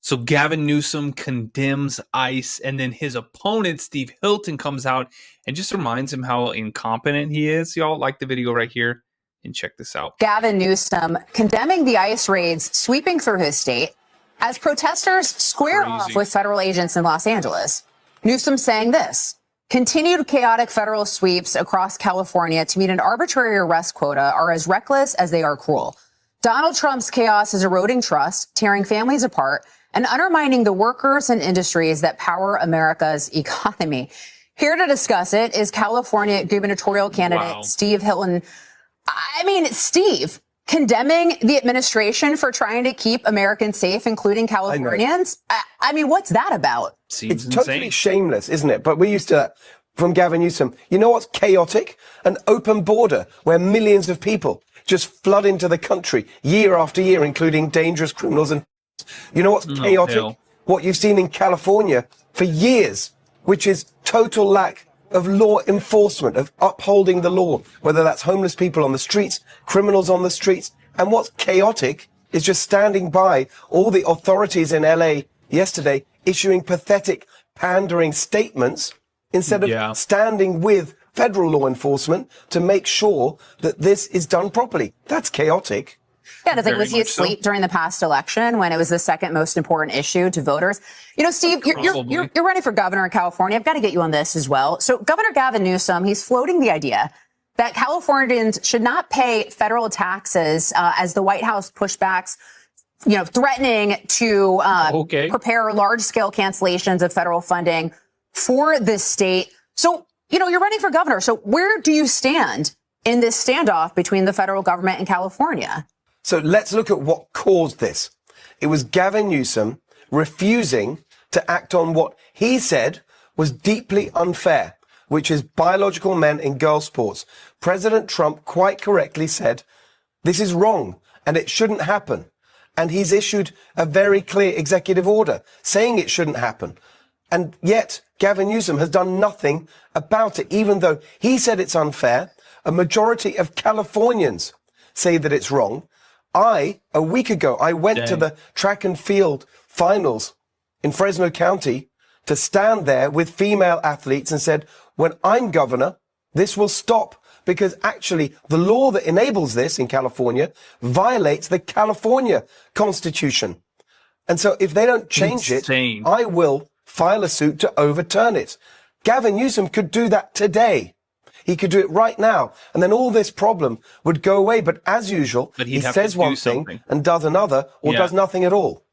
So Gavin Newsom condemns ICE, and then his opponent, Steve Hilton, comes out and just reminds him how incompetent he is. Y'all like the video right here, and check this out. Gavin Newsom condemning the ICE raids sweeping through his state as protesters square off with federal agents in Los Angeles. Newsom saying this: continued chaotic federal sweeps across California to meet an arbitrary arrest quota are as reckless as they are cruel. Donald Trump's chaos is eroding trust, tearing families apart, and undermining the workers and industries that power America's economy. Here to discuss it is California gubernatorial candidate Steve Hilton. I mean, Steve, condemning the administration for trying to keep Americans safe, including Californians. I mean, what's that about? It's totally shameless, isn't it? But we're used to that from Gavin Newsom. You know what's chaotic? An open border where millions of people just flood into the country year after year, including dangerous criminals. And you know what's chaotic? What you've seen in California for years, which is total lack of law enforcement, of upholding the law, whether that's homeless people on the streets, criminals on the streets. And what's chaotic is just standing by all the authorities in LA yesterday issuing pathetic, pandering statements instead of standing with federal law enforcement to make sure that this is done properly. That's chaotic. Yeah, I think, was he asleep during the past election when it was the second most important issue to voters? You know, Steve, you're running for governor in California. I've got to get you on this as well. So Governor Gavin Newsom, he's floating the idea that Californians should not pay federal taxes as the White House pushbacks, you know, threatening to prepare large-scale cancellations of federal funding for this state. So, you know, you're running for governor. So where do you stand in this standoff between the federal government and California? So let's look at what caused this. It was Gavin Newsom refusing to act on what he said was deeply unfair, which is biological men in girls' sports. President Trump quite correctly said, this is wrong and it shouldn't happen. And he's issued a very clear executive order saying it shouldn't happen. And yet Gavin Newsom has done nothing about it, even though he said it's unfair. A majority of Californians say that it's wrong. A week ago, I went to the track and field finals in Fresno County to stand there with female athletes and said, when I'm governor, this will stop, because actually the law that enables this in California violates the California Constitution. And so if they don't change it, I will file a suit to overturn it. Gavin Newsom could do that today. He could do it right now, and then all this problem would go away. But as usual, he says one thing and does another, or does nothing at all.